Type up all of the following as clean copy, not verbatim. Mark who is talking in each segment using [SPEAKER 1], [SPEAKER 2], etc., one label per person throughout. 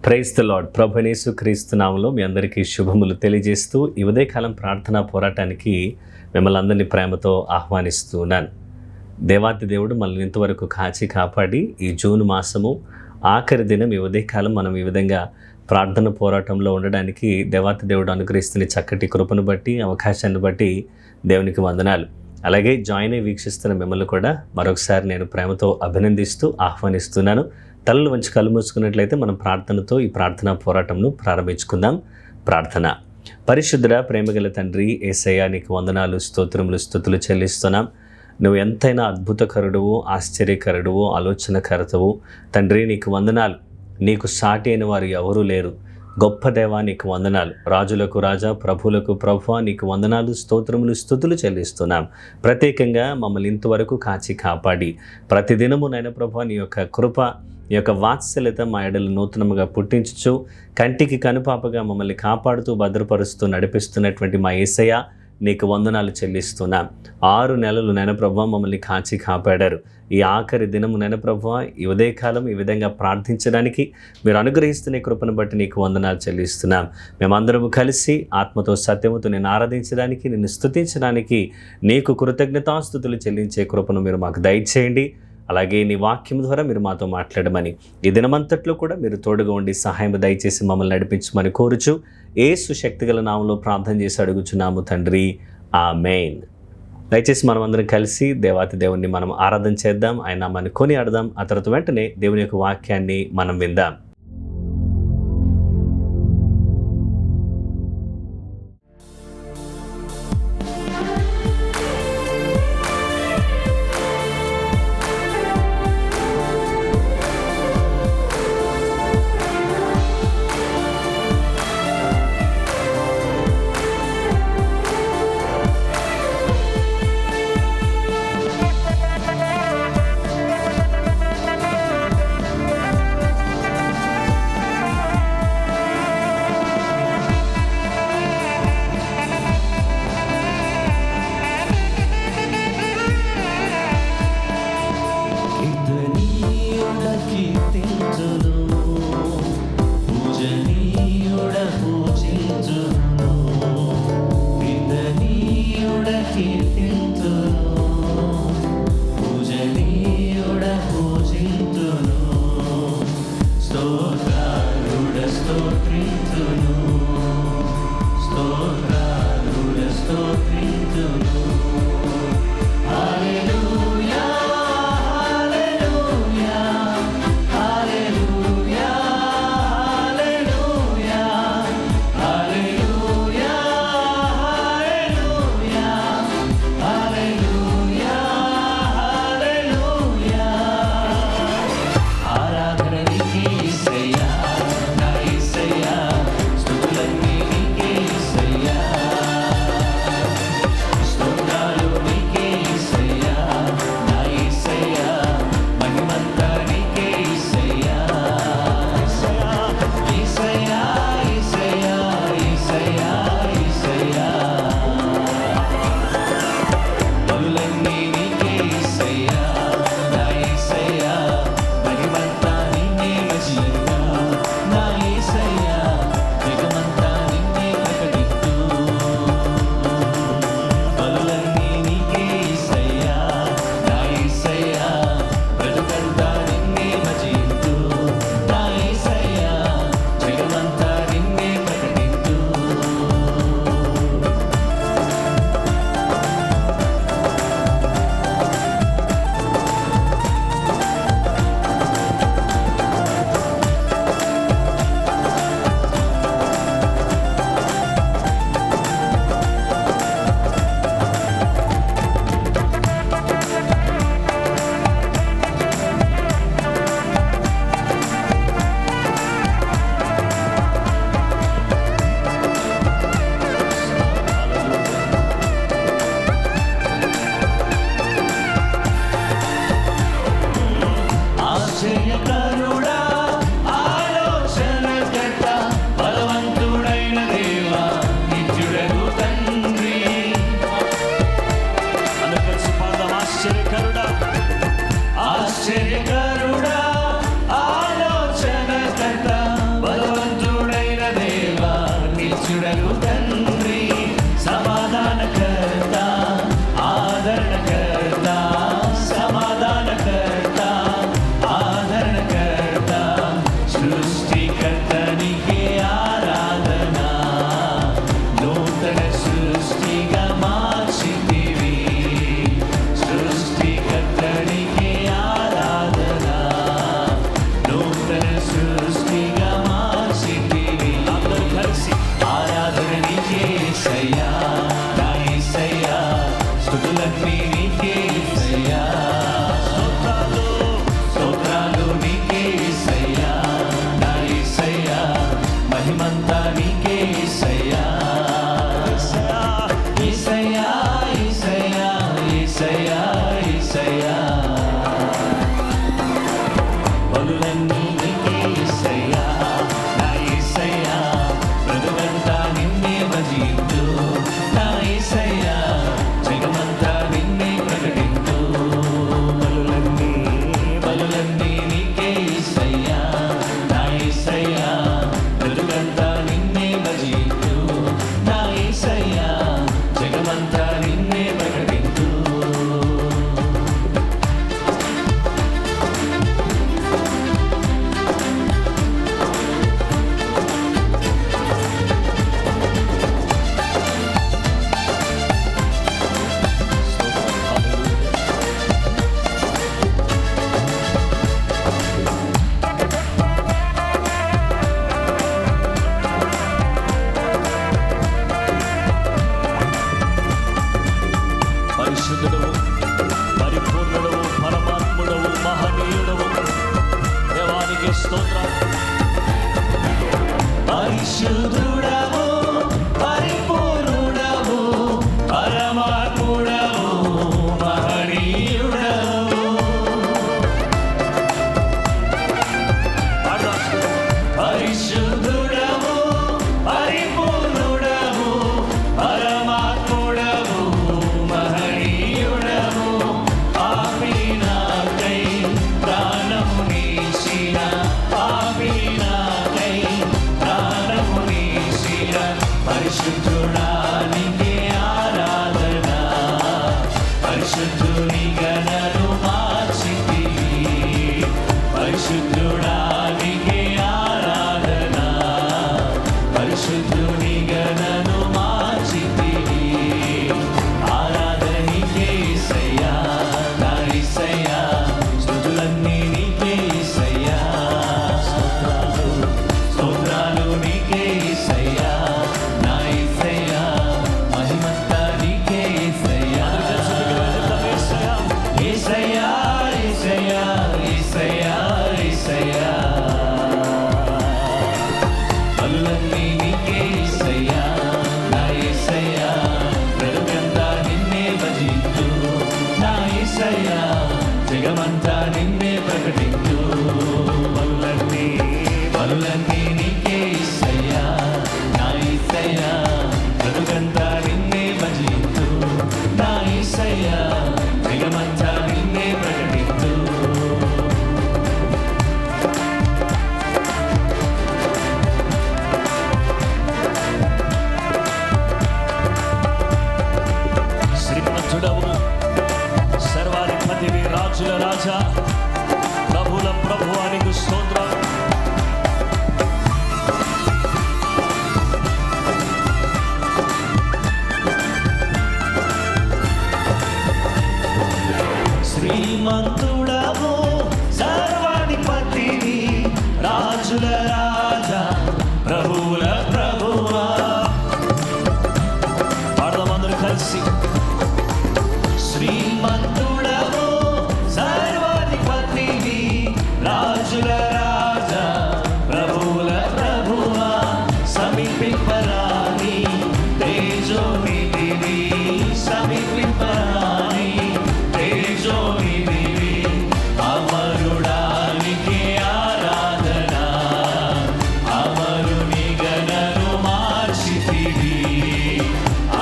[SPEAKER 1] Praise the lord. ప్రభువైన యేసుక్రీస్తు నామములో మీ అందరికీ శుభములు తెలియజేస్తూ ఈ ఉదయకాలం ప్రార్థనా పోరాటానికి మిమ్మల్ని అందరినీ ప్రేమతో ఆహ్వానిస్తున్నాను. దేవాతి దేవుడు మనల్ని ఇంతవరకు కాచి కాపాడి ఈ జూన్ మాసము ఆఖరి దినం ఈ ఉదయకాలం మనం ఈ విధంగా ప్రార్థన పోరాటంలో ఉండడానికి దేవాతి దేవుడు అనుగ్రహిస్తున్న చక్కటి కృపను బట్టి, అవకాశాన్ని బట్టి దేవునికి వందనాలు. అలాగే జాయిన్ అయ్యి వీక్షిస్తున్న మిమ్మల్ని కూడా మరొకసారి నేను ప్రేమతో అభినందిస్తూ ఆహ్వానిస్తున్నాను. తలలు వంచి కళ్ళు మూసుకున్నట్లయితే మనం ప్రార్థనతో ఈ ప్రార్థనా పోరాటంను ప్రారంభించుకుందాం. ప్రార్థన. పరిశుద్ధుడా, ప్రేమగల తండ్రి యేసయ్యా, నీకు వందనాలు, స్తోత్రములు, స్తుతులు చెల్లిస్తున్నాం. నువ్వు ఎంతైనా అద్భుతకరుడువు, ఆశ్చర్యకరుడువు, ఆలోచనకర్తవు తండ్రి. నీకు వందనాలు. నీకు సాటి అయిన వారు ఎవరూ లేరు. గొప్ప దేవా, నీకు వందనాలు. రాజులకు రాజా, ప్రభువులకు ప్రభువా, నీకు వందనాలు, స్తోత్రములు, స్తుతులు చెల్లిస్తున్నాం. ప్రత్యేకంగా మమ్మల్ని ఇంతవరకు కాచి కాపాడి ప్రతిదినము నైనా ప్రభువా నీ యొక్క కృప, నీ యొక్క వాత్సల్యత మా ఎడలు నూతనముగా పుట్టించుచు కంటికి కనుపాపగా మమ్మల్ని కాపాడుతూ భద్రపరుస్తూ నడిపిస్తున్నటువంటి మా యేసయ్య, నీకు వందనాలు చెల్లిస్తున్నాం. 6 నెలలు నైనా ప్రభువా మమ్మల్ని కాచి కాపాడారు. ఈ ఆఖరి దినము నైనా ప్రభువా ఈ ఉదయకాలం ఈ విధంగా ప్రార్థించడానికి మీరు అనుగ్రహిస్తున్న కృపను బట్టి నీకు వందనాలు చెల్లిస్తున్నాం. మేమందరము కలిసి ఆత్మతో సత్యముతో నేను ఆరాధించడానికి, నిన్ను స్తుతించడానికి, నీకు కృతజ్ఞతాస్తుతులు చెల్లించే కృపను మీరు మాకు దయచేయండి. అలాగే నీ వాక్యం ద్వారా మీరు మాతో మాట్లాడమని, ఈ దినమంతట్లో కూడా మీరు తోడుగా ఉండి సహాయం దయచేసి మమ్మల్ని నడిపించమని కోరుచు యేసు శక్తిగల నామంలో ప్రార్థన చేసి అడుగుచున్నాము తండ్రి, ఆమేన్. దయచేసి మనం అందరం కలిసి దేవాతి దేవుణ్ణి మనం ఆరాధన చేద్దాం, ఆయన నామాన్ని కొనియాడదాం. ఆ తర్వాత వెంటనే దేవుని యొక్క వాక్యాన్ని మనం విందాం.
[SPEAKER 2] ఆరాధన నీకే యేసయ్యా, నా యేసయ్యా.
[SPEAKER 1] పరిశుద్ధుడా నీకే ఆరాధన, పరిశుద్ధుని గణను మార్చితివి, పరిశుద్ధుడా నీకే ఆరాధన, పరిశుద్ధుని గణను మార్చితివి. ఆరాధన నీకే యేసయ్యా, నా యేసయ్యా, స్తుతులన్నీ నీకే యేసయ్యా, స్తోత్రాలు నీకే యేసయ్యా, నా యేసయ్యా, మహిమంతా నీకే యేసయ్యా, యేసయ్యా, యేసయ్యా, యేసయ్యా, యేసయ్యా, పనులన్నీ నీకే యేసయ్యా, నా యేసయ్యా, బ్రతుకంతా నిన్నే భజిస్తూ, నా యేసయ్యా, జగమంతా నిన్నే ప్రకటిస్తూ, పనులన్నీ నీకే యేసయ్యా, నా యేసయ్యా, బ్రతుకంతా నిన్నే భజిస్తూ, నా యేసయ్యా, జగమంతా నిన్నే ప్రకటిస్తూ. శ్రీమంతుడవు, సర్వాధిపతివి, రాజుల రాజా, ప్రభుల ప్రభువానికి స్తోత్రం. శ్రీమంతుడవు, సర్వాధిపతివి, రాజుల రాజా, ప్రభువుల ప్రభువా. పాడదాం అందరూ కలిసి. శ్రీమంతుడవు, సర్వాధిపతివి, రాజుల రాజా, ప్రభువుల ప్రభువా. సమీపింపరాని తేజోనిధివి, సమీపింపరాని తేజోనిధివి, అమరుడా నీకే ఆరాధన, అమరుని గణను మార్చితివి,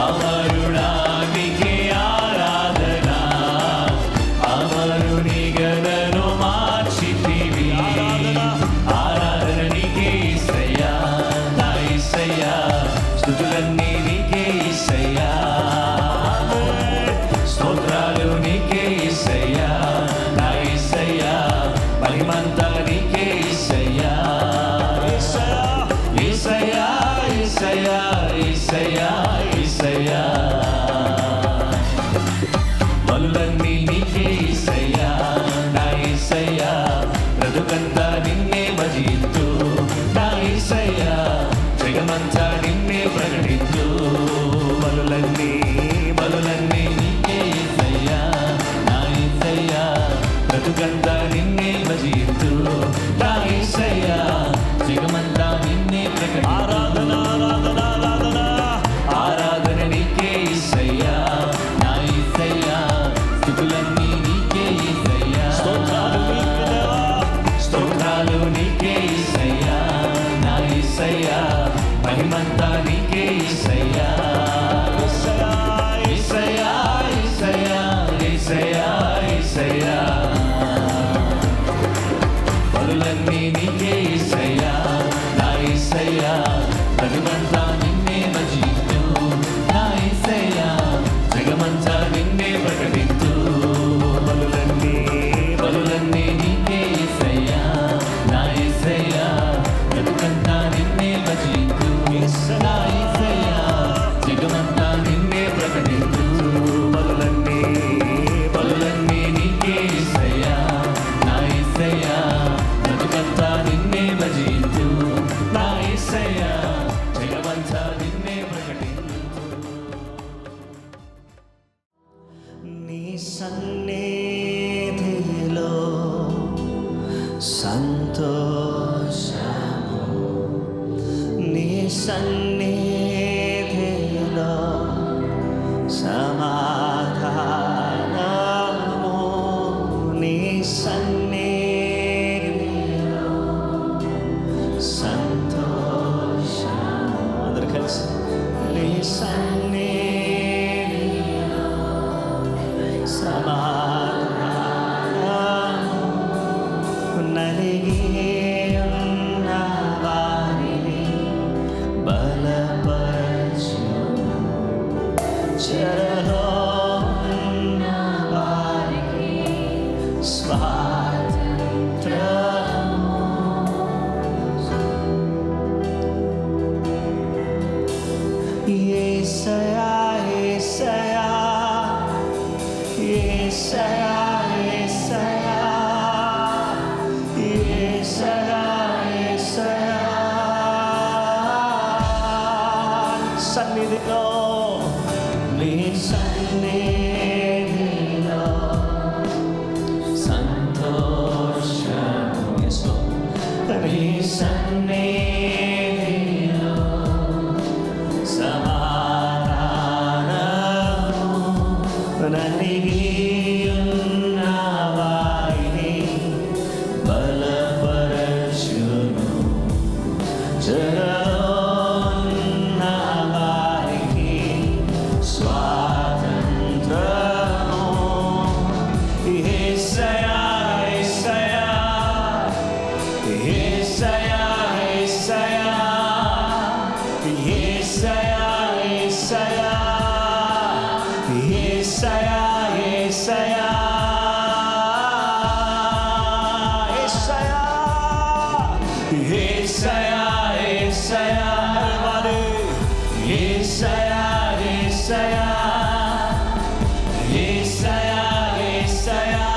[SPEAKER 1] అమరుడా నీకే ఆరాధన, అమరుని గణను మార్చితివి. ఆరాధన నీకే యేసయ్యా, నా యేసయ్యా, స్తుతులన్నీ నీకే యేసయ్యా, స్తోత్రాలు నీకే యేసయ్యా, నా యేసయ్యా, మహిమంతా నీకే యేసయ్యా, యేసయ్యా, యేసయ్యా, యేసయ్యా, యేసయ్యా, పనులన్నీ నీకే యేసయ్యా, నా యేసయ్యా, బ్రతుకంతా నిన్నే భజిస్తూ, నా యేసయ్యా, జగమంతా నిన్నే ప్రకటిస్తూ. పనులన్నీ నీకే యేసయ్యా, నా యేసయ్యా, బ్రతుకంతా నిన్నే భజిస్తూ, నా యేసయ్యా, జగమంతా నిన్నే ప్రకటిస్తూ. ఆరాధన నీకే యేసయ్యా, నా యేసయ్యా, స్తుతులన్నీ నీకే యేసయ్యా, స్తోత్రాలు నీకే యేసయ్యా, నా యేసయ్యా, మహిమంతా నీకే యేసయ్యా, యేసయ్యా, యేసయ్యా, యేసయ్యా, యేసయ్యా, పనులన్నీ నీకే యేసయ్యా, నా యేసయ్యా, బ్రతుకంతా నిన్నే భజిస్తూ, నా యేసయ్యా, జగమంతా నిన్నే ప్రకటిస్తూ. పనులన్నీ నీకే యేసయ్యా, నా యేసయ్యా, బ్రతుకంతా నిన్నే భజిస్తూ, నా యేసయ్యా, జగమంతా నిన్నే ప్రకటిస్తూ. పనులన్నీ నీకే యేసయ్యా, నా యేసయ్యా, బ్రతుకంతా నిన్నే భజిస్తూ, నా యేసయ్యా, జగమంతా నిన్నే ప్రకటిస్తూ. నీ సన్నిధిలో సంతోషము, నీ సన్నిధిలో సమాధానము, నీ సన్నిధిలో సంతోషము. అందరూ కలిసి. నీ సన్నిధిలో సమాధానము, నలిగి ఉన్న వారిని బల చెరలో ఉన్న వారికి స్వాతంత్రము. యేసయ్యా యేసయ్యా యేసయ్యా యేసయ్యా యేసయ్యా యేసయ్యా సన్నిధిలో నీ సన్నిధిలో సంతోషము యేసు నీ సన్నిధిలో సమాధానము నలిగియున్న వారిని బలపరచును చెరలో ఉన్న వారికి స్వాతంత్రము. యేసయ్యా యేసయ్యా యేసయ్యా యేసయ్యా యేసయ్యా యేసయ్యా యేసయ్యా యేసయ్యా యేసయ్యా యేసయ్యా everybody యేసయ్యా యేసయ్యా యేసయ్యా యేసయ్యా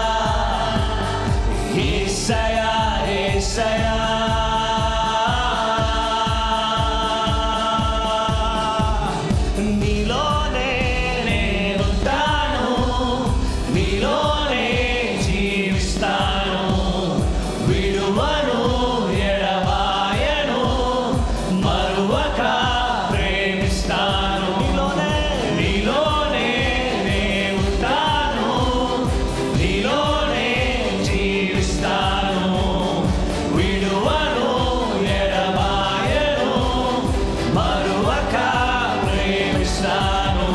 [SPEAKER 1] యేసయ్యా యేసయ్యా నీలోనే నేనుంటాను, నీలోనే జీవిస్తాను, విడువను ఎడబాయను, మరువక ప్రేమిస్తాను. నీలోనే నేనుంటాను, నీలోనే జీవిస్తాను, విడువను ఎడబాయను, మరువక ప్రేమిస్తాను.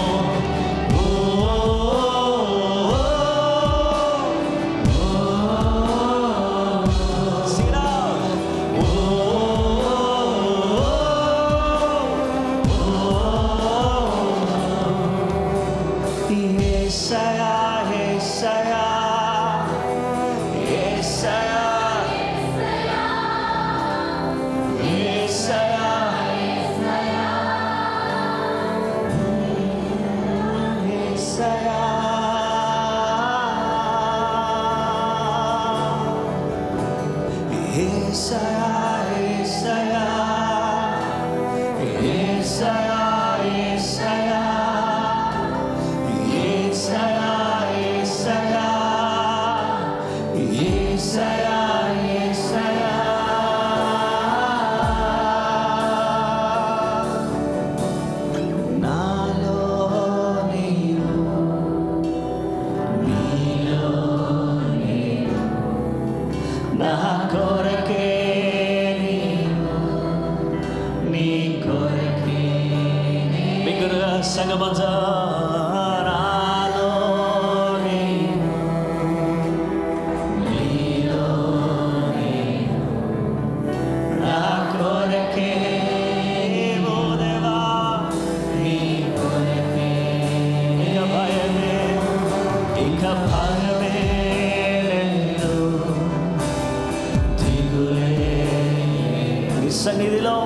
[SPEAKER 1] యేసయ్యా యేసయ్యా యేసయ్యా యేసయ్యా యేసయ్యా యేసయ్యా యేసయ్యా యేసయ్యా యేసయ్యా యేసయ్యా యేసయ్యా యేసయ్యా నాలో నీవు నీలో నీవు నా కొరకే నీవు నీ కొరకే బిగ్గరగా సంగమంతా నాలో నీవు నీలో నీవు నా కొరకే ఓ దేవా నీ కొరకే ఇక భయమే లేదు, దిగులే నీ సన్నిధిలో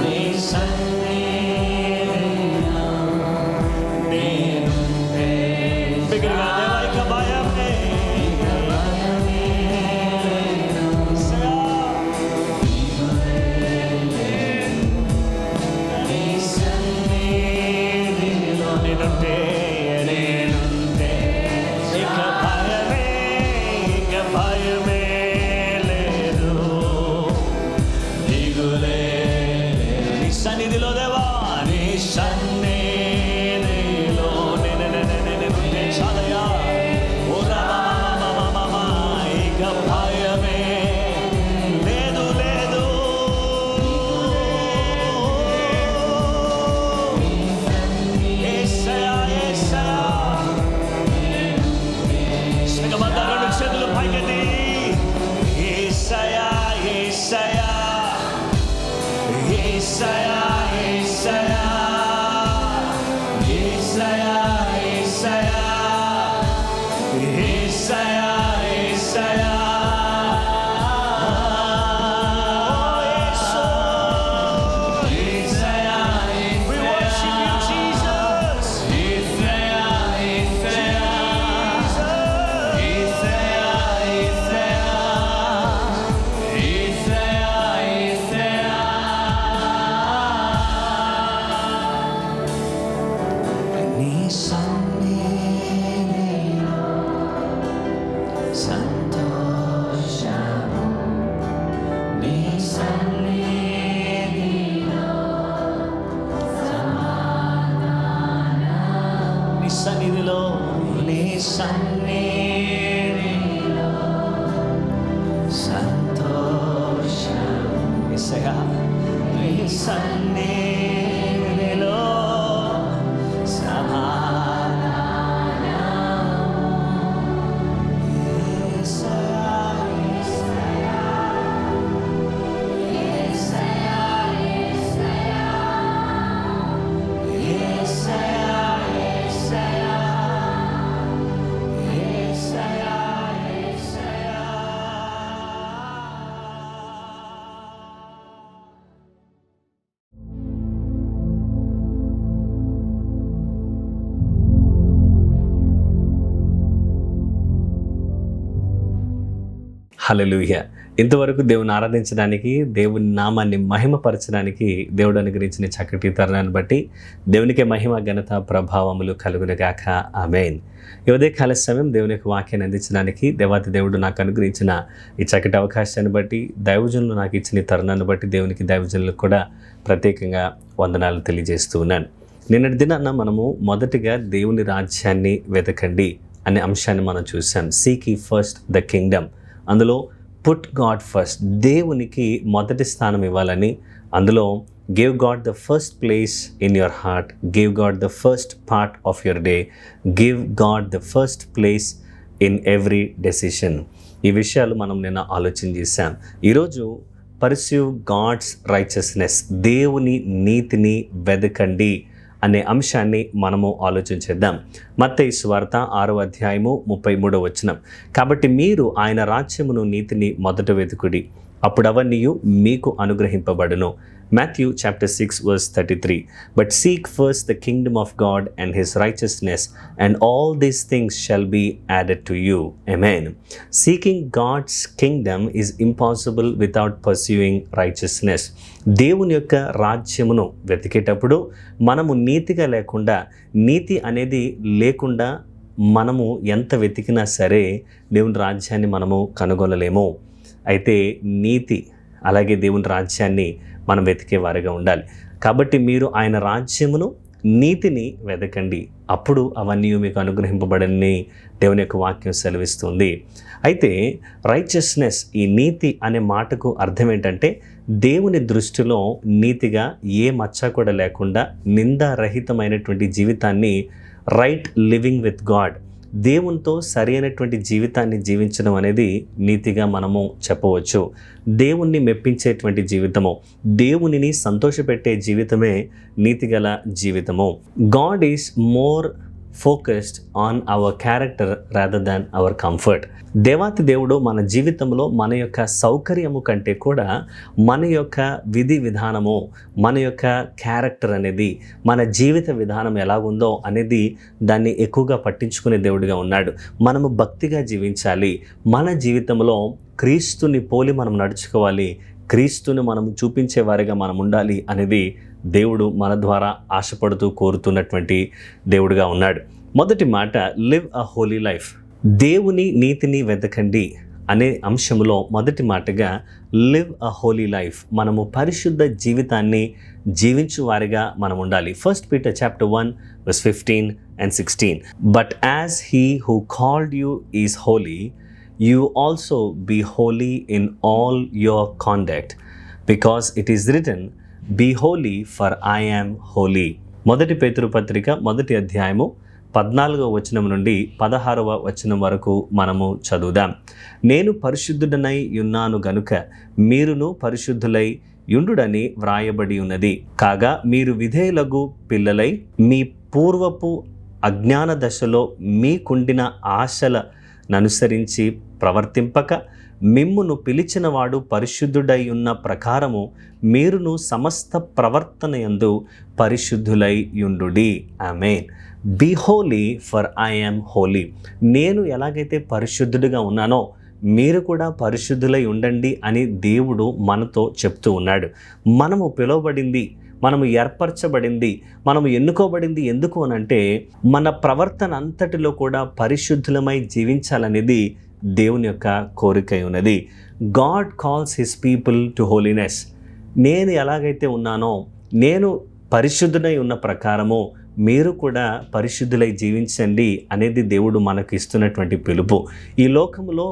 [SPEAKER 1] నీ సన్నిధిలో నేనుంటే బిగ్గరగా దేవా ఇక భయమే నీ సన్నిధిలో నేనుంటే ఇక భయమే లేదు, దిగులే నీ సన్నిధిలో దేవా నీ సన్నిధిలో నేనుంటే చాలయ్యా. ఓ రామా ఇక భయమే లేదు లేదు, యేసయ్యా యేసయ్యా సంగమంతా చేతులు పైకెత్తి యేసయ్యా యేసయ్యా యేసయ్యా యేసయ్యా యేసయ్యా సన్నిధిలో హల్లెలూయా. ఇంతవరకు దేవుని ఆరాధించడానికి, దేవుని నామాన్ని మహిమపరచడానికి దేవుడు అనుగ్రహించిన చక్కటి తరుణాన్ని బట్టి దేవునికే మహిమ, ఘనత, ప్రభావములు కలుగునుగాక. ఆమేన్. ఈ ఉదయకాల సమయం దేవుని యొక్క వాక్యాన్ని అందించడానికి దేవాతి దేవుడు నాకు అనుగ్రహించిన ఈ చక్కటి అవకాశాన్ని బట్టి, దైవజనులు నాకు ఇచ్చిన ఈ తరుణాన్ని బట్టి దేవునికి, దైవజనులకు కూడా ప్రత్యేకంగా వందనాలు తెలియజేస్తూ ఉన్నాను. నిన్నటి దినాన మనము మొదటిగా దేవుని రాజ్యాన్ని వెతకండి అనే అంశాన్ని మనం చూసాం. Seek ye first the Kingdom. అందులో పుట్ గాడ్ ఫస్ట్, దేవునికి మొదటి స్థానం ఇవ్వాలని, అందులో give God the first place in your heart, give God the first part of your day, give God the first place in every decision. ఈ విషయాలు మనం నిన్న ఆలోచన చేశాం. ఈరోజు పర్స్యూ గాడ్స్ రైచియస్నెస్, దేవుని నీతిని వెదకండి అనే అంశాన్ని మనము ఆలోచించేద్దాం. మత్తయి సువార్త 6వ అధ్యాయము 33వ వచనం. కాబట్టి మీరు ఆయన రాజ్యమును, నీతిని మొదట వెతుకుడి, అప్పుడు అవన్నీ మీకు అనుగ్రహింపబడును. Matthew chapter 6 verse 33. But seek first the kingdom of God and his righteousness, and all these things shall be added to you. Amen. Seeking God's kingdom is impossible without pursuing righteousness. దేవుని యొక్క రాజ్యమును వెతికేటప్పుడు మనము నీతిగా లేకుండా, నీతి అనేది లేకుండా మనము ఎంత వెతికినా సరే దేవుని రాజ్యాన్ని మనము కనుగొనలేము. అయితే నీతి అలాగే దేవుని రాజ్యాన్ని మనం వెతికే వారిగా ఉండాలి. కాబట్టి మీరు ఆయన రాజ్యమును, నీతిని వెతకండి, అప్పుడు అవన్నీ మీకు అనుగ్రహింపబడని దేవుని యొక్క వాక్యం సెలవిస్తుంది. అయితే రైచియస్నెస్, ఈ నీతి అనే మాటకు అర్థం ఏంటంటే దేవుని దృష్టిలో నీతిగా ఏ మచ్చ కూడా లేకుండా నిందారహితమైనటువంటి జీవితాన్ని, రైట్ లివింగ్ విత్ గాడ్, దేవునితో సరి అయినటువంటి జీవితాన్ని జీవించడం అనేది నీతిగా మనము చెప్పవచ్చు. దేవుణ్ణి మెప్పించేటువంటి జీవితము, దేవునిని సంతోషపెట్టే జీవితమే నీతిగల జీవితము. God is more focused on our character rather than hour comfort. దేవాతి దేవుడు మన జీవితంలో మన యొక్క సౌకర్యము కంటే కూడా మన యొక్క విధి విధానము, మన యొక్క క్యారెక్టర్ అనేది, మన జీవిత విధానం ఎలాగుందో అనేది దాన్ని ఎక్కువగా పట్టించుకునే దేవుడిగా ఉన్నాడు. మనము భక్తిగా జీవించాలి, మన జీవితంలో క్రీస్తుని పోలి మనం నడుచుకోవాలి, క్రీస్తుని మనం చూపించే వారిగా మనం ఉండాలి అనేది దేవుడు మన ద్వారా ఆశపడుతూ కోరుతున్నటువంటి దేవుడిగా ఉన్నాడు. మొదటి మాట లివ్ అ హోలీ లైఫ్. దేవుని నీతిని వెతకండి అనే అంశంలో మొదటి మాటగా లివ్ అ హోలీ లైఫ్, మనము పరిశుద్ధ జీవితాన్ని జీవించు వారిగా మనం ఉండాలి. 1 Peter chapter 1 verse 15 and 16. But as he who called you is holy, you also be holy in all your conduct, because it is written, be holy for I am holy. మొదటి పేతురు పత్రిక 1వ అధ్యాయము 14వ వచనం నుండి 16వ వచనం వరకు మనము చదువుదాం. నేను పరిశుద్ధుడనై ఉన్నాను గనుక మీరును పరిశుద్ధులై యుండుడని వ్రాయబడి ఉన్నది. కాగా మీరు విధేయులగు పిల్లలై మీ పూర్వపు అజ్ఞాన దశలో మీకుండిన ఆశలననుసరించి ప్రవర్తింపక, మిమ్మును పిలిచినవాడు పరిశుద్ధుడై ఉన్న ప్రకారము మీరును సమస్త ప్రవర్తన యందు పరిశుద్ధులై యుండుడి. ఆమేన్. Be holy for I am holy. నేను ఎలాగైతే పరిశుద్ధుడిగా ఉన్నానో మీరు కూడా పరిశుద్ధులై ఉండండి అని దేవుడు మనతో చెప్తూ ఉన్నాడు. మనము పిలువబడింది, మనము ఏర్పరచబడింది, మనము ఎన్నుకోబడింది ఎందుకు అనంటే మన ప్రవర్తన అంతటిలో కూడా పరిశుద్ధులమై జీవించాలనేది దేవుని యొక్క కోరిక ఉన్నది. God calls his people to holiness. నేను ఎలాగైతే ఉన్నానో, నేను పరిశుద్ధుడై ఉన్న ప్రకారము మీరు కూడా పరిశుద్ధులై జీవించండి అనేది దేవుడు మనకు ఇస్తున్నటువంటి పిలుపు. ఈ లోకంలో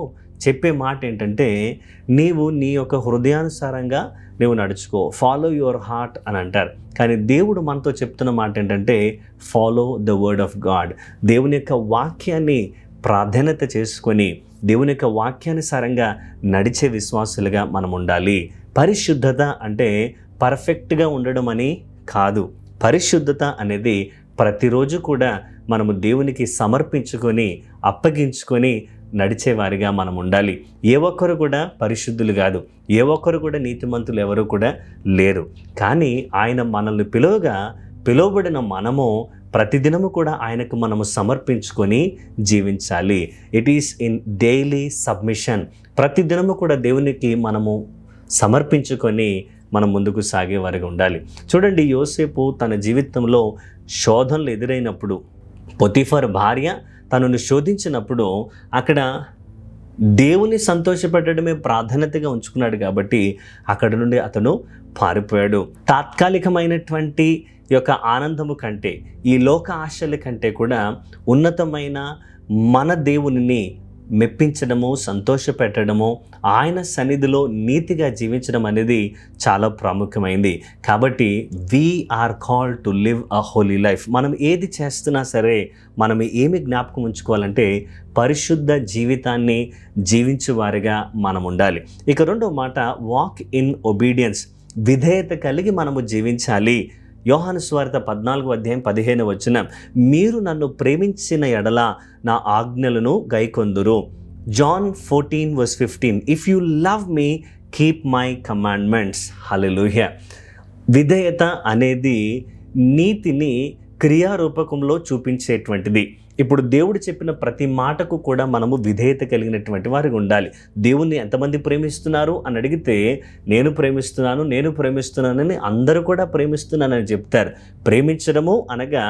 [SPEAKER 1] చెప్పే మాట ఏంటంటే, నీవు నీ యొక్క హృదయానుసారంగా నువ్వు నడుచుకో, ఫాలో యువర్ హార్ట్ అని అంటారు. కానీ దేవుడు మనతో చెప్తున్న మాట ఏంటంటే, follow the word of God. దేవుని యొక్క వాక్యాన్ని ప్రాధాన్యత చేసుకొని దేవుని యొక్క వాక్యానుసారంగా నడిచే విశ్వాసులుగా మనం ఉండాలి. పరిశుద్ధత అంటే పర్ఫెక్ట్గా ఉండడం అని కాదు. పరిశుద్ధత అనేది ప్రతిరోజు కూడా మనము దేవునికి సమర్పించుకొని అప్పగించుకొని నడిచేవారిగా మనం ఉండాలి. ఏ ఒక్కరు కూడా పరిశుద్ధులు కాదు, ఏ ఒక్కరు కూడా నీతిమంతులు ఎవరు కూడా లేరు. కానీ ఆయన మనల్ని పిలువబడిన మనము ప్రతిదినము కూడా ఆయనకు మనము సమర్పించుకొని జీవించాలి. It is in daily submission. ప్రతిదినము కూడా దేవునికి మనము సమర్పించుకొని మనం ముందుకు సాగేవారిగా ఉండాలి. చూడండి, యోసేపు తన జీవితంలో శోధనలు ఎదురైనప్పుడు, పొతిఫర్ భార్య తనను శోధించినప్పుడు అక్కడ దేవుని సంతోషపెట్టడమే ప్రాధాన్యతగా ఉంచుకున్నాడు కాబట్టి అక్కడ నుండి అతను పారిపోయాడు. తాత్కాలికమైనటువంటి యొక్క ఆనందము కంటే, ఈ లోక ఆశల కంటే కూడా ఉన్నతమైన మన దేవునిని మెప్పించడము, సంతోషపెట్టడము, ఆయన సన్నిధిలో నీతిగా జీవించడం అనేది చాలా ప్రాముఖ్యమైంది. కాబట్టి we are called to live a holy life. మనం ఏది చేస్తున్నా సరే మనం ఏమి జ్ఞాపకం ఉంచుకోవాలంటే పరిశుద్ధ జీవితాన్ని జీవించేవారిగా మనం ఉండాలి. ఇక రెండో మాట, వాక్ ఇన్ ఒబీడియన్స్. విధేయత కలిగి మనము జీవించాలి. యోహాను సువార్త 14:15 మీరు నన్ను ప్రేమించిన ఎడల నా ఆజ్ఞలను గైకొందురు. John 14:15 if you love me keep my commandments. హల్లెలూయా. విధేయత అనేది నీతిని క్రియారూపకంలో చూపించేటువంటిది. ఇప్పుడు దేవుడు చెప్పిన ప్రతి మాటకు కూడా మనము విధేయత కలిగినటువంటి వారికి ఉండాలి. దేవుణ్ణి ఎంతమంది ప్రేమిస్తున్నారు అని అడిగితే నేను ప్రేమిస్తున్నానని అందరూ కూడా ప్రేమిస్తున్నానని చెప్తారు. ప్రేమించడము అనగా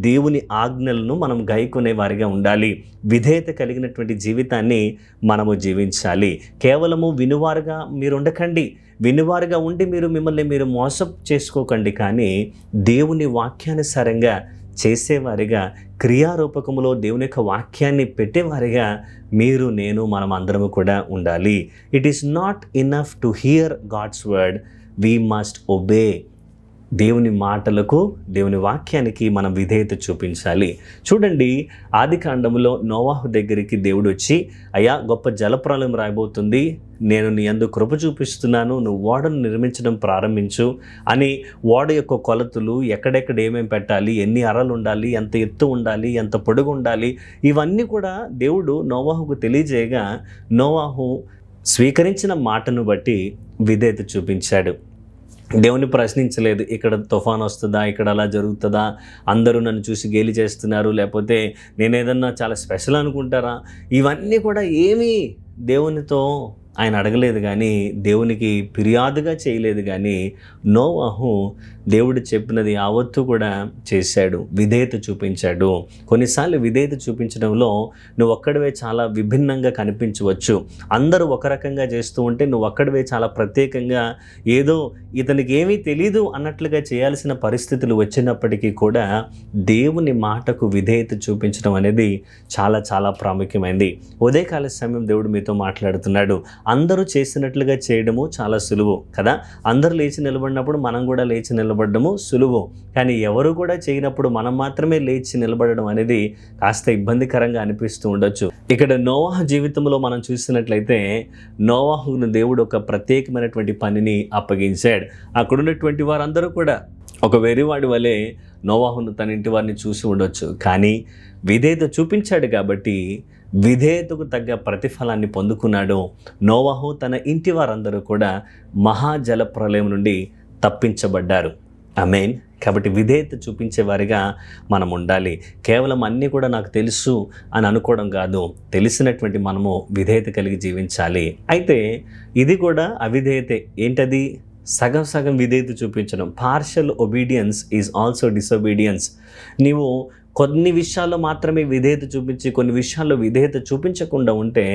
[SPEAKER 1] దేవుని ఆజ్ఞలను మనం గైకొనే వారిగా ఉండాలి. విధేయత కలిగినటువంటి జీవితాన్ని మనము జీవించాలి. కేవలము వినువారుగా మీరు ఉండకండి. వినువారుగా ఉండి మిమ్మల్ని మీరు మోసం చేసుకోకండి. కానీ దేవుని వాక్యానుసారంగా చేసేవారిగా, క్రియారూపకములో దేవుని యొక్క వాక్యాన్ని పెట్టేవారిగా మనం అందరము కూడా ఉండాలి. It is not enough to hear God's word, we must obey. దేవుని మాటలకు, దేవుని వాక్యానికి మనం విధేయత చూపించాలి. చూడండి, ఆదికాండములో నోవాహు దగ్గరికి దేవుడు వచ్చి, అయ్యా గొప్ప జలప్రలయం రాబోతుంది, నేను నీ యందు కృప చూపిస్తున్నాను, నువ్వు ఓడను నిర్మించడం ప్రారంభించు అని ఓడ యొక్క కొలతలు, ఎక్కడెక్కడ ఏమేమి పెట్టాలి, ఎన్ని అరలు ఉండాలి, ఎంత ఎత్తు ఉండాలి, ఎంత పొడుగు ఉండాలి, ఇవన్నీ కూడా దేవుడు నోవాహుకు తెలియజేయగా నోవాహు స్వీకరించిన మాటను బట్టి విధేయత చూపించాడు. దేవుని ప్రశ్నించలేదు, ఇక్కడ తుఫాన్ వస్తుందా, ఇక్కడ అలా జరుగుతుందా, అందరూ నన్ను చూసి గేలి చేస్తున్నారు, లేకపోతే నేనేదన్నా చాలా స్పెషల్ అనుకుంటారా, ఇవన్నీ కూడా ఏమీ దేవునితో ఆయన అడగలేదు. కానీ దేవునికి ఫిర్యాదుగా చేయలేదు. కానీ నోవాహు దేవుడు చెప్పినది యావత్తు కూడా చేశాడు, విధేయత చూపించాడు. కొన్నిసార్లు విధేయత చూపించడంలో నువ్వు ఒక్కడివే చాలా విభిన్నంగా కనిపించవచ్చు. అందరూ ఒక రకంగా చేస్తూ ఉంటే నువ్వు ఒక్కడివే చాలా ప్రత్యేకంగా, ఏదో ఇతనికి ఏమీ తెలీదు అన్నట్లుగా చేయాల్సిన పరిస్థితులు వచ్చినప్పటికీ కూడా దేవుని మాటకు విధేయత చూపించడం అనేది చాలా చాలా ప్రాముఖ్యమైనది. ఉదయకాల సమయం దేవుడు మీతో మాట్లాడుతున్నాడు. అందరూ చేసినట్లుగా చేయడము చాలా సులువు కదా. అందరూ లేచి నిలబడినప్పుడు మనం కూడా లేచి నిలబడము సులువు. కానీ ఎవరు కూడా చేయనప్పుడు మనం మాత్రమే లేచి నిలబడడం అనేది కాస్త ఇబ్బందికరంగా అనిపిస్తూ ఉండొచ్చు. ఇక్కడ నోవాహు జీవితంలో మనం చూసినట్లయితే నోవాహును దేవుడు ఒక ప్రత్యేకమైనటువంటి పనిని అప్పగించాడు. అక్కడ ఉన్నటువంటి వారందరూ కూడా ఒక వెర్రివాడి వలె నోవాహును తన ఇంటి వారిని చూసి ఉండొచ్చు. కానీ విధేయత చూపించాడు కాబట్టి విధేయతకు తగ్గ ప్రతిఫలాన్ని పొందుకున్నాడు. నోవాహు తన ఇంటి వారందరూ కూడా మహాజల ప్రళయం నుండి తప్పించబడ్డారు. ఆమేన్. కాబట్టి విధేయత చూపించేవారిగా మనం ఉండాలి. కేవలం అన్నీ కూడా నాకు తెలుసు అని అనుకోవడం కాదు, తెలిసినటువంటి మనము విధేయత కలిగి జీవించాలి. అయితే ఇది కూడా అవిధేయతే. ఏంటది? సగం సగం విధేయత చూపించడం. Partial obedience is also disobedience. నీవు కొన్ని విషయాల్లో మాత్రమే విధేయత చూపించి కొన్ని విషయాల్లో విధేయత చూపించకుండా ఉంటే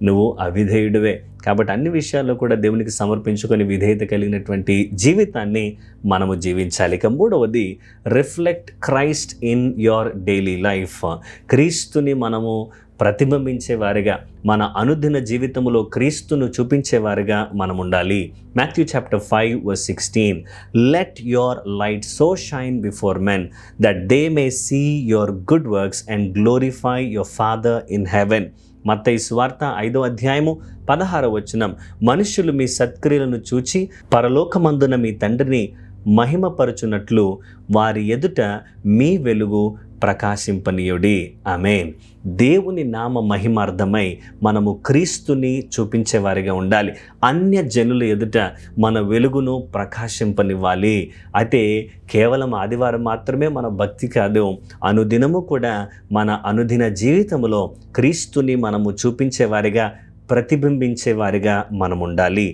[SPEAKER 1] నువ్వు అవిధేయుడివే. కాబట్టి అన్ని విషయాల్లో కూడా దేవునికి సమర్పించుకొని విధేయత కలిగినటువంటి జీవితాన్ని మనము జీవించాలి. ఇక మూడవది, reflect Christ in your daily life. క్రీస్తుని మనము ప్రతిబింబించేవారిగా, మన అనుదిన జీవితంలో క్రీస్తును చూపించేవారిగా మనం ఉండాలి. Matthew chapter 5:16 let your light so shine before men that they may see your good works and glorify your father in heaven. మత్తయి సువార్త 5:16 మనుష్యులు మీ సత్క్రియలను చూచి పరలోకమందున మీ తండ్రిని మహిమపరచునట్లు వారి ఎదుట మీ వెలుగు ప్రకాశింపనీయుడి. ఆమేన్. దేవుని నామ మహిమార్థమై మనము క్రీస్తుని చూపించేవారిగా ఉండాలి. అన్య జనుల ఎదుట మన వెలుగును ప్రకాశింపనివ్వాలి. అయితే కేవలం ఆదివారం మాత్రమే మన భక్తి కాదు, అనుదినము కూడా మన అనుదిన జీవితంలో క్రీస్తుని మనము చూపించేవారిగా, ప్రతిబింబించేవారిగా మనం ఉండాలి.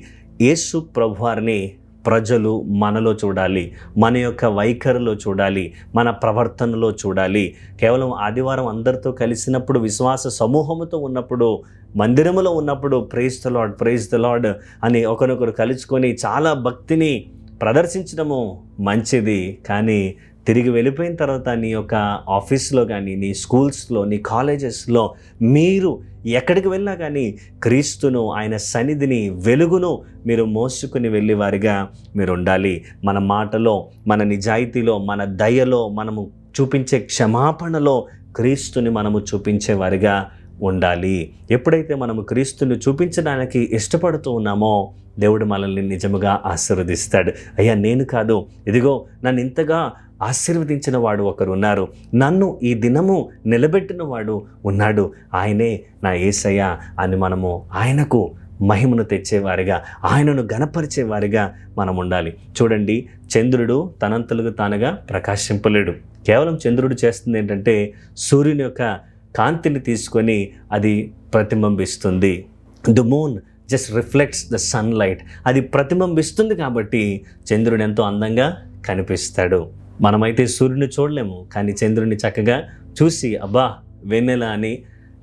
[SPEAKER 1] యేసు ప్రభువారిని ప్రజలు మనలో చూడాలి, మన యొక్క వైఖరిలో చూడాలి, మన ప్రవర్తనలో చూడాలి. కేవలం ఆదివారం అందరితో కలిసినప్పుడు, విశ్వాస సమూహముతో ఉన్నప్పుడు, మందిరములో ఉన్నప్పుడు ప్రైజ్ ద లార్డ్ అని ఒకరినొకరు కలుసుకొని చాలా భక్తిని ప్రదర్శించడము మంచిది. కానీ తిరిగి వెళ్ళిపోయిన తర్వాత నీ యొక్క ఆఫీస్లో కానీ, నీ స్కూల్స్లో, నీ కాలేజెస్లో మీరు ఎక్కడికి వెళ్ళినా కానీ క్రీస్తును, ఆయన సన్నిధిని, వెలుగును మీరు మోసుకుని వెళ్ళేవారిగా మీరు ఉండాలి. మన మాటలో, మన నిజాయితీలో, మన దయలో, మనము చూపించే క్షమాపణలో క్రీస్తుని మనము చూపించేవారిగా ఉండాలి. ఎప్పుడైతే మనము క్రీస్తుని చూపించడానికి ఇష్టపడుతూ ఉన్నామో దేవుడు మనల్ని నిజముగా ఆశీర్వదిస్తాడు. అయ్యా నేను కాదు, ఇదిగో నన్ను ఇంతగా ఆశీర్వదించిన వాడు ఒకరు ఉన్నారు, నన్ను ఈ దినము నిలబెట్టిన వాడు ఉన్నాడు, ఆయనే నా యేసయ్య అని మనము ఆయనకు మహిమను తెచ్చేవారిగా, ఆయనను గణపరిచేవారిగా మనం ఉండాలి. చూడండి, చంద్రుడు తనంతలకు తానుగా ప్రకాశింపలేడు. కేవలం చంద్రుడు చేస్తుంది ఏంటంటే సూర్యుని యొక్క కాంతిని తీసుకొని అది ప్రతిబింబిస్తుంది. The moon just reflects the sunlight. అది ప్రతిబింబిస్తుంది కాబట్టి చంద్రుడు ఎంతో అందంగా కనిపిస్తాడు. మనమైతే సూర్యుని చూడలేము, కానీ చంద్రుడిని చక్కగా చూసి అబ్బా వెన్నెల అని,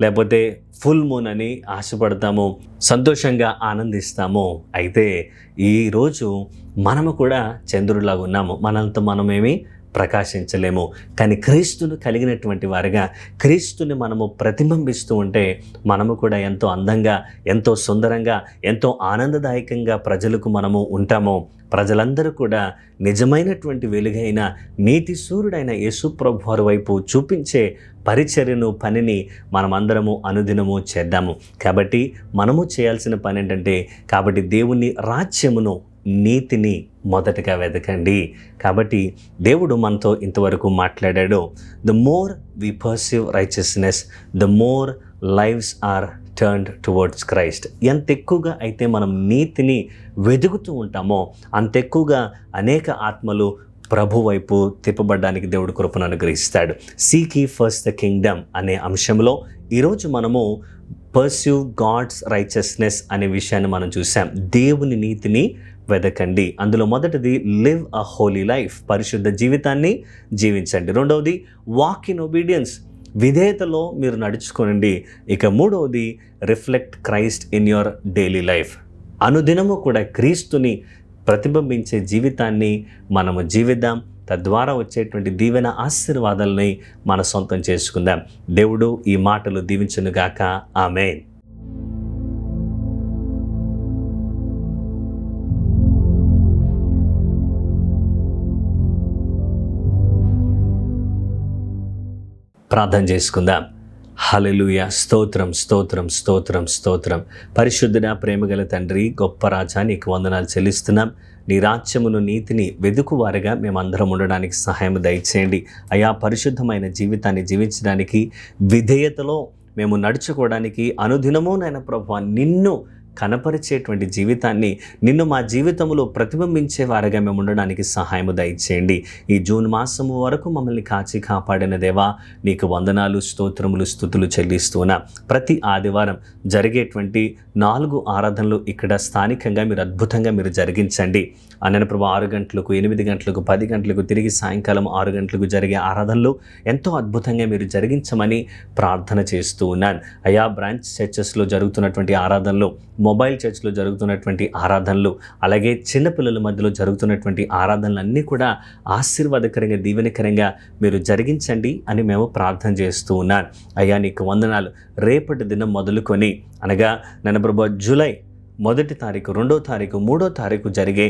[SPEAKER 1] లేకపోతే ఫుల్ మూన్ అని ఆశపడతాము, సంతోషంగా ఆనందిస్తాము. అయితే ఈరోజు మనము కూడా చంద్రుడిలాగా ఉన్నాము. మనల్తో మనమేమి ప్రకాశించలేము. కానీ క్రీస్తును కలిగినటువంటి వారిగా, క్రీస్తుని మనము ప్రతిబింబిస్తూ ఉంటే మనము కూడా ఎంతో అందంగా, ఎంతో సుందరంగా, ఎంతో ఆనందదాయకంగా ప్రజలకు మనము ఉంటాము. ప్రజలందరూ కూడా నిజమైనటువంటి వెలుగైన నీతి సూర్యుడైన యేసు ప్రభువారి వైపు చూపించే పరిచర్యను, పనిని మనమందరము అనుదినము చేద్దాము. కాబట్టి మనము చేయాల్సిన పని ఏంటంటే, కాబట్టి దేవుని రాజ్యమును, నీతిని మొదటగా వెతకండి. కాబట్టి దేవుడు మనతో ఇంతవరకు మాట్లాడాడు. The more we perceive righteousness, the more lives are turned towards Christ. ఎంత ఎక్కువగా అయితే మనం నీతిని వెతుకుతూ ఉంటామో అంత ఎక్కువగా అనేక ఆత్మలు ప్రభు వైపు తిప్పబడ్డానికి దేవుడు కృపను అనుగ్రహిస్తాడు. Seek ye first the Kingdom అనే అంశంలో ఈరోజు మనము పర్స్యూ గాడ్స్ రైచియస్నెస్ అనే విషయాన్ని మనం చూసాం. దేవుని నీతిని వెదకండి. అందులో మొదటిది లివ్ అ హోలీ లైఫ్, పరిశుద్ధ జీవితాన్ని జీవించండి. రెండవది వాక్ ఇన్ ఒబీడియన్స్, విధేయతలో మీరు నడుచుకోనండి. ఇక మూడవది reflect Christ in your daily life, అనుదినము కూడా క్రీస్తుని ప్రతిబింబించే జీవితాన్ని మనము జీవిద్దాం. తద్వారా వచ్చేటువంటి దీవెన ఆశీర్వాదాలని మన సొంతం చేసుకుందాం. దేవుడు ఈ మాటలు దీవించునుగాక. ఆమేన్. ప్రార్థన చేసుకుందాం. హల్లెలూయా. స్తోత్రం స్తోత్రం స్తోత్రం స్తోత్రం. పరిశుద్ధుడా, ప్రేమగల తండ్రి, గొప్ప రాజా, నీకు వందనాలు చెల్లిస్తున్నాం. నీ రాజ్యమును, నీతిని వెదుకువారిగా మేమందరం ఉండడానికి సహాయం దయచేయండి. అయా, పరిశుద్ధమైన జీవితాన్ని జీవించడానికి, విధేయతలో మేము నడుచుకోవడానికి, అనుదినము నాయన ప్రభువా నిన్ను కనపరిచేటువంటి జీవితాన్ని, నిన్ను మా జీవితంలో ప్రతిబింబించే వారిగా మేము ఉండడానికి సహాయము దయచేయండి. ఈ జూన్ మాసము వరకు మమ్మల్ని కాచి కాపాడిన దేవా, నీకు వందనాలు, స్తోత్రములు, స్తుతులు చెల్లిస్తున్నా. ప్రతి ఆదివారం జరిగేటువంటి 4 ఆరాధనలు ఇక్కడ స్థానికంగా మీరు అద్భుతంగా మీరు జరిగించండి. అన్న ప్రభు 6 గంటలకు, 8 గంటలకు, 10 గంటలకు, తిరిగి సాయంకాలం 6 గంటలకు జరిగే ఆరాధనలు ఎంతో అద్భుతంగా మీరు జరిగించమని ప్రార్థన చేస్తూ ఉన్నాను. అయా, బ్రాంచ్ చర్చెస్లో జరుగుతున్నటువంటి ఆరాధనలు మొబైల్ చర్చ్లో జరుగుతున్నటువంటి ఆరాధనలు, అలాగే చిన్నపిల్లల మధ్యలో జరుగుతున్నటువంటి ఆరాధనలు అన్నీ కూడా ఆశీర్వాదకరంగా, దీవెనకరంగా మీరు జరిగించండి అని మేము ప్రార్థన చేస్తూ ఉన్నాను. అయ్యా నీకు వందనాలు. రేపటి దినం మొదలుకొని, అనగా నన్ను ప్రభు జూలై 1వ తారీఖు, 2వ తారీఖు, 3వ తారీఖు జరిగే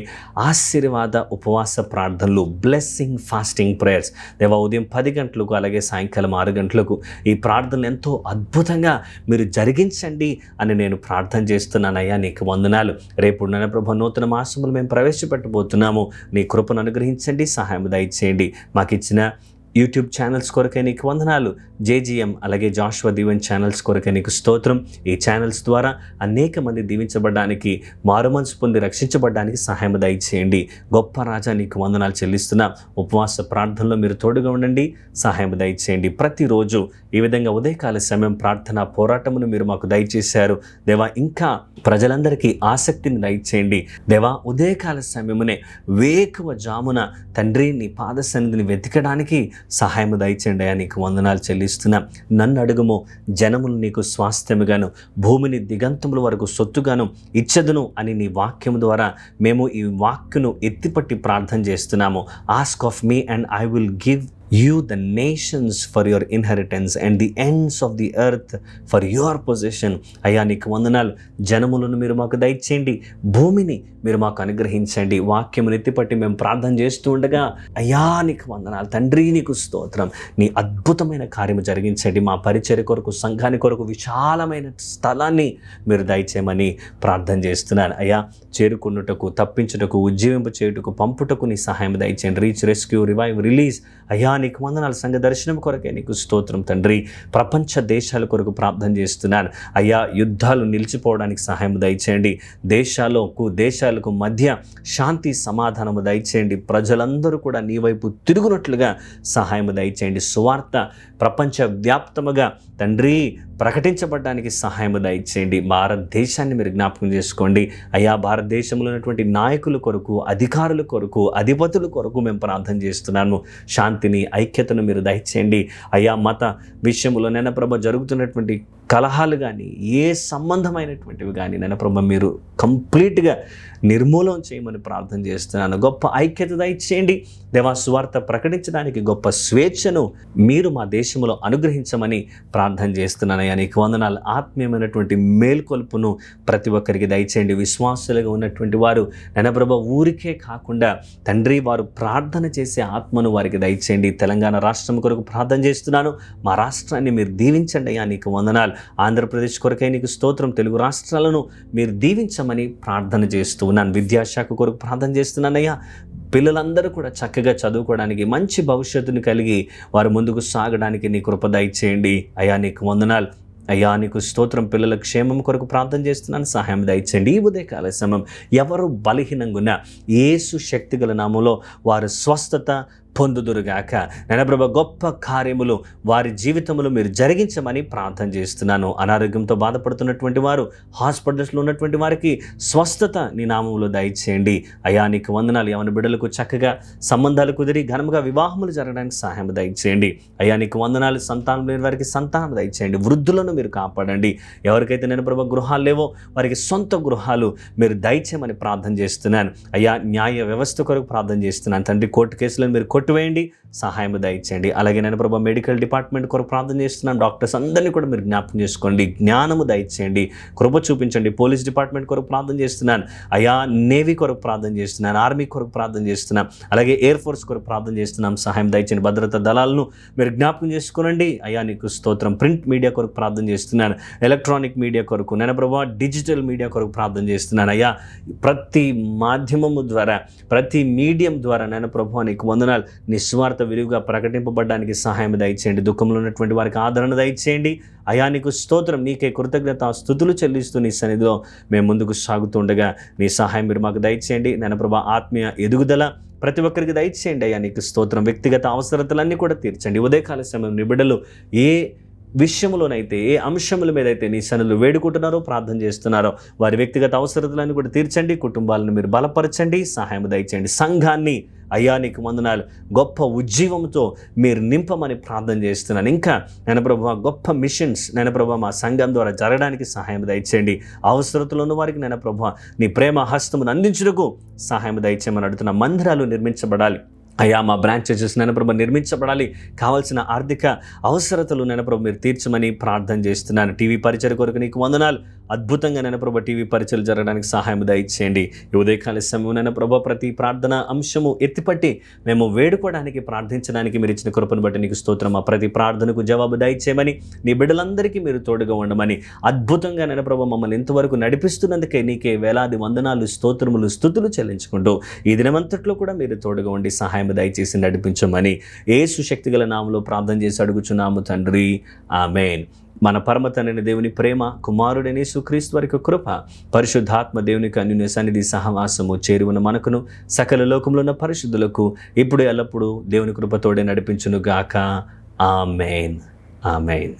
[SPEAKER 1] ఆశీర్వాద ఉపవాస ప్రార్థనలు, బ్లెస్సింగ్ ఫాస్టింగ్ ప్రేయర్స్, దేవా ఉదయం 10 గంటలకు అలాగే సాయంకాలం 6 గంటలకు ఈ ప్రార్థనలు ఎంతో అద్భుతంగా మీరు జరిగించండి అని నేను ప్రార్థన చేస్తున్నాను. అయ్యా నీకు వందనాలు. రేపు నన్న ప్రభు నూతన మాసములు మేము ప్రవేశపెట్టబోతున్నాము. నీ కృపను అనుగ్రహించండి, సహాయం దయచేయండి. మాకు ఇచ్చిన యూట్యూబ్ ఛానల్స్ కొరకే నీకు వందనాలు. JGM అలాగే జాషువా దీవెన్ ఛానల్స్ కొరకే నీకు స్తోత్రం. ఈ ఛానల్స్ ద్వారా అనేక మంది దీవించబడడానికి, మారుమనసు పొంది రక్షించబడడానికి సహాయం దయచేయండి. గొప్ప రాజా నీకు వందనాలు చెల్లిస్తున్నాం. ఉపవాస ప్రార్థనలో మీరు తోడుగా ఉండండి, సహాయం దయచేయండి. ప్రతిరోజు ఈ విధంగా ఉదయకాల సమయం ప్రార్థన పోరాటమును మీరు మాకు దయచేశారు దేవా. ఇంకా ప్రజలందరికీ ఆసక్తిని దయచేయండి దేవా. ఉదయకాల సమయమునే వేకువ జామున తండ్రి నీ పాద సన్నిధిని వెతకడానికి సహాయం దయచేయండి. అయ్యా నీకు వందనాలు చెల్లిస్తున్నాం. నన్ను అడుగుము, జనములు నీకు స్వాస్థ్యముగాను, భూమిని దిగంతముల వరకు సొత్తుగాను ఇచ్చదును అని నీ వాక్యం ద్వారా మేము ఈ వాక్యను ఎత్తిపట్టి ప్రార్థన చేస్తున్నాము. Ask of me and I will give you the nations for your inheritance and the ends of the earth for your possession. అయ్యా నీకు వందనాలు. జనములను మీరు మాకు దయచేయండి, భూమిని మీరు మాకు అనుగ్రహించండి. వాక్యమును ఎత్తిపట్టి మేము ప్రార్థన చేస్తూ ఉండగా అయ్యా నీకు వందనాలు తండ్రి, నీకు స్తోత్రం. నీ అద్భుతమైన కార్యము జరిగించండి. మా పరిచర్య కొరకు, సంఘాని కొరకు విశాలమైన స్థలాన్ని మీరు దయచేయమని ప్రార్థన చేస్తున్నాను. అయ్యా చేరుకున్నటకు, తప్పించుటకు, ఉజ్జీవింప చేయుటకు, పంపుటకు నీ సహాయం దయచేయండి. Reach, rescue, revive, release. అయ్యా నీకు వందనాలు. సంఘ దర్శనం కొరకే నీకు స్తోత్రం తండ్రి. ప్రపంచ దేశాల కొరకు ప్రార్థన చేస్తున్నాను. అయ్యా యుద్ధాలు నిలిచిపోవడానికి సహాయం దయచేయండి. దేశాలకు మధ్య శాంతి సమాధానము దయచేయండి. ప్రజలందరూ కూడా నీ వైపు తిరుగునట్లుగా సహాయం దయచేయండి. సువార్త ప్రపంచ వ్యాప్తముగా తండ్రి ప్రకటించబడడానికి సహాయం దయచేయండి. భారతదేశాన్ని మీరు జ్ఞాపకం చేసుకోండి. అయ్యా భారతదేశంలో ఉన్నటువంటి నాయకుల కొరకు, అధికారుల కొరకు, అధిపతుల కొరకు మేము ప్రార్థన చేస్తున్నాము. శాంతిని, ఐక్యతను మీరు దయచేయండి. అయ్యా మత విషయంలో నైనా ప్రభ జరుగుతున్నటువంటి కలహాలు కానీ, ఏ సంబంధమైనటువంటివి కానీ నైనా ప్రభ మీరు కంప్లీట్గా నిర్మూలన చేయమని ప్రార్థన చేస్తున్నాను. గొప్ప ఐక్యత దయచేయండి దేవా. సువార్త ప్రకటించడానికి గొప్ప స్వేచ్ఛను మీరు మా దేశంలో అనుగ్రహించమని ప్రార్థన చేస్తున్నాను. అయ్యా నీకు వందనాలు. ఆత్మీయమైనటువంటి మేల్కొల్పును ప్రతి ఒక్కరికి దయచేయండి. విశ్వాసులుగా ఉన్నటువంటి వారు నైనా ప్రభ ఊరికే కాకుండా తండ్రి వారు ప్రార్థన చేసే ఆత్మను వారికి దయచేయండి. తెలంగాణ రాష్ట్రం కొరకు ప్రార్థన చేస్తున్నాను. మా రాష్ట్రాన్ని మీరు దీవించండి. అయ్యా నీకు వందనాలు. ఆంధ్రప్రదేశ్ కొరకై నీకు స్తోత్రం. తెలుగు రాష్ట్రాలను మీరు దీవించమని ప్రార్థన చేస్తూ ఉన్నాను. విద్యాశాఖ కొరకు ప్రార్థన చేస్తున్నానయ్యా. పిల్లలందరూ కూడా చక్కగా చదువుకోవడానికి, మంచి భవిష్యత్తును కలిగి వారు ముందుకు సాగడానికి నీ కృప దయచేయండి. అయ్యా నీకు వందనాలు. అయ్యా నీకు స్తోత్రం. పిల్లల క్షేమం కొరకు ప్రార్థన చేస్తున్నాను, సహాయం దయచేయండి. ఈ ఉదయకాల సమయం ఎవరు బలహీనంగా ఉన్నా యేసు శక్తిగల నామములో వారు స్వస్థత పొందుదురుగాక. నైనా ప్రభ గొప్ప కార్యములు వారి జీవితంలో మీరు జరిగించమని ప్రార్థన చేస్తున్నాను. అనారోగ్యంతో బాధపడుతున్నటువంటి వారు, హాస్పిటల్స్లో ఉన్నటువంటి వారికి స్వస్థత నీ నామంలో దయచేయండి. అయ్యా నీకు వందనాలు. యవన బిడ్డలకు చక్కగా సంబంధాలు కుదిరి ఘనముగా వివాహములు జరగడానికి సహాయం దయచేయండి. అయ్యా నీకు వందనాలు. సంతానం లేని వారికి సంతానం దయచేయండి. వృద్ధులను మీరు కాపాడండి. ఎవరికైతే నేను ప్రభ గృహాలు లేవో వారికి సొంత గృహాలు మీరు దయచేయమని ప్రార్థన చేస్తున్నాను. అయ్యా న్యాయ వ్యవస్థ కొరకు ప్రార్థన చేస్తున్నాను తండ్రి. కోర్టు కేసులను మీరు కొట్టివేయండి, సహాయం దయచేయండి. అలాగే నేను ప్రభా మెడికల్ డిపార్ట్మెంట్ కొరకు ప్రార్థన చేస్తున్నాను. డాక్టర్స్ అందరినీ కూడా మీరు జ్ఞాపకం చేసుకోండి, జ్ఞానము దయచేయండి, కృప చూపించండి. పోలీస్ డిపార్ట్మెంట్ కొరకు ప్రార్థన చేస్తున్నాను. అయ్యా నేవీ కొరకు ప్రార్థన చేస్తున్నాను, ఆర్మీ కొరకు ప్రార్థన చేస్తున్నాం, అలాగే ఎయిర్ ఫోర్స్ కొరకు ప్రార్థన చేస్తున్నాం. సహాయం దయచేయండి. భద్రతా దళాలను మీరు జ్ఞాపకం చేసుకోనండి. అయ్యా నీకు స్తోత్రం. ప్రింట్ మీడియా కొరకు ప్రార్థన చేస్తున్నాను, ఎలక్ట్రానిక్ మీడియా కొరకు, నేను ప్రభా డిజిటల్ మీడియా కొరకు ప్రార్థన చేస్తున్నాను. అయ్యా ప్రతి మాధ్యమము ద్వారా, ప్రతి మీడియం ద్వారా నేను ప్రభా నీకు వందనాలు. నిస్వార్థ విలువగా ప్రకటింపబడడానికి సహాయం దయచేయండి. దుఃఖంలో ఉన్నటువంటి వారికి ఆదరణ దయచేయండి. అయా నీకు స్తోత్రం. నీకే కృతజ్ఞత స్తుతులు చెల్లిస్తూ నీ సన్నిధిలో మేము ముందుకు సాగుతుండగా నీ సహాయం మీరు మాకు దయచేయండి. నేను ప్రభా ఆత్మీయ ఎదుగుదల ప్రతి ఒక్కరికి దయచేయండి. అయ్యా నీకు స్తోత్రం. వ్యక్తిగత అవసరతలన్నీ కూడా తీర్చండి. ఉదయకాల సమయం నిబిడలు ఏ విషయంలోనైతే, ఏ అంశముల మీద అయితే నీ సన్నిధిలో వేడుకుంటున్నారో, ప్రార్థన చేస్తున్నారో వారి వ్యక్తిగత అవసరతలను కూడా తీర్చండి. కుటుంబాలను మీరు బలపరచండి, సహాయం దయచేయండి. సంఘాన్ని అయ్యా నీకు వందనాలు, గొప్ప ఉజ్జీవంతో మీరు నింపమని ప్రార్థన చేస్తున్నాను. ఇంకా నేను ప్రభు గొప్ప మిషన్స్ నేను ప్రభు మా సంఘం ద్వారా జరగడానికి సహాయం దయచేయండి. అవసరతలో ఉన్న వారికి నేను ప్రభు నీ ప్రేమ హస్తమును అందించుటకు సహాయం దయచేయమని అడుగుతున్న. మందిరాలు నిర్మించబడాలి అయ్యా, మా బ్రాంచ్ చర్చెస్ నైనా నిర్మించబడాలి. కావాల్సిన ఆర్థిక అవసరతలు నైనా మీరు తీర్చమని ప్రార్థన చేస్తున్నాను. టీవీ పరిచయ కొరకు నీకు వందనాలు. అద్భుతంగా నైనా టీవీ పరిచయలు జరగడానికి సహాయం దయచేయండి. ఈ ఉదయకాల సమయం నైనా ప్రతి ప్రార్థన అంశము ఎత్తిపట్టి మేము వేడుకోవడానికి, ప్రార్థించడానికి మీరు ఇచ్చిన కృపను బట్టి నీకు స్తోత్రం. మా ప్రతి ప్రార్థనకు జవాబు దయచేయమని, నీ బిడ్డలందరికీ మీరు తోడుగా ఉండమని, అద్భుతంగా నైనా మమ్మల్ని ఇంతవరకు నడిపిస్తున్నందుకే నీకే వేలాది వందనాలు, స్తోత్రములు, స్తుతులు చెల్లించుకుంటూ ఈ దినమంతట్లో కూడా మీరు తోడుగా ఉండి సహాయం దయచేసి నడిపించమని యేసు శక్తిగల నామములో ప్రార్థన చేసి అడుగుచున్నాము తండ్రి, ఆమేన్. మన పరమ తండ్రి దేవుని ప్రేమ, కుమారుడైన యేసుక్రీస్తు వారి కృప, పరిశుద్ధాత్మ దేవునికి అన్యోన్య సన్నిధి సహవాసము చేరువన మనకును సకల లోకంలో ఉన్న పరిశుద్ధులకు ఇప్పుడు ఎల్లప్పుడూ దేవుని కృపతోడే నడిపించును గాక. ఆమేన్, ఆమేన్,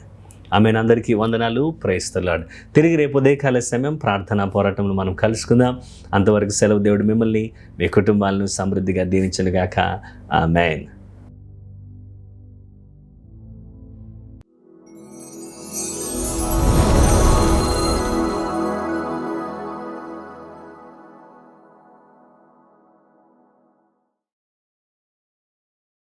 [SPEAKER 1] ఆమేన్. అందరికీ వందనాలు. Praise the Lord. తిరిగి రేపు ఉదయకాల సమయం ప్రార్థనా పోరాటంలో మనం కలుసుకుందాం. అంతవరకు సెలవు. దేవుడు మిమ్మల్ని, మీ కుటుంబాలను సమృద్ధిగా దీవించును గాక. ఆమేన్.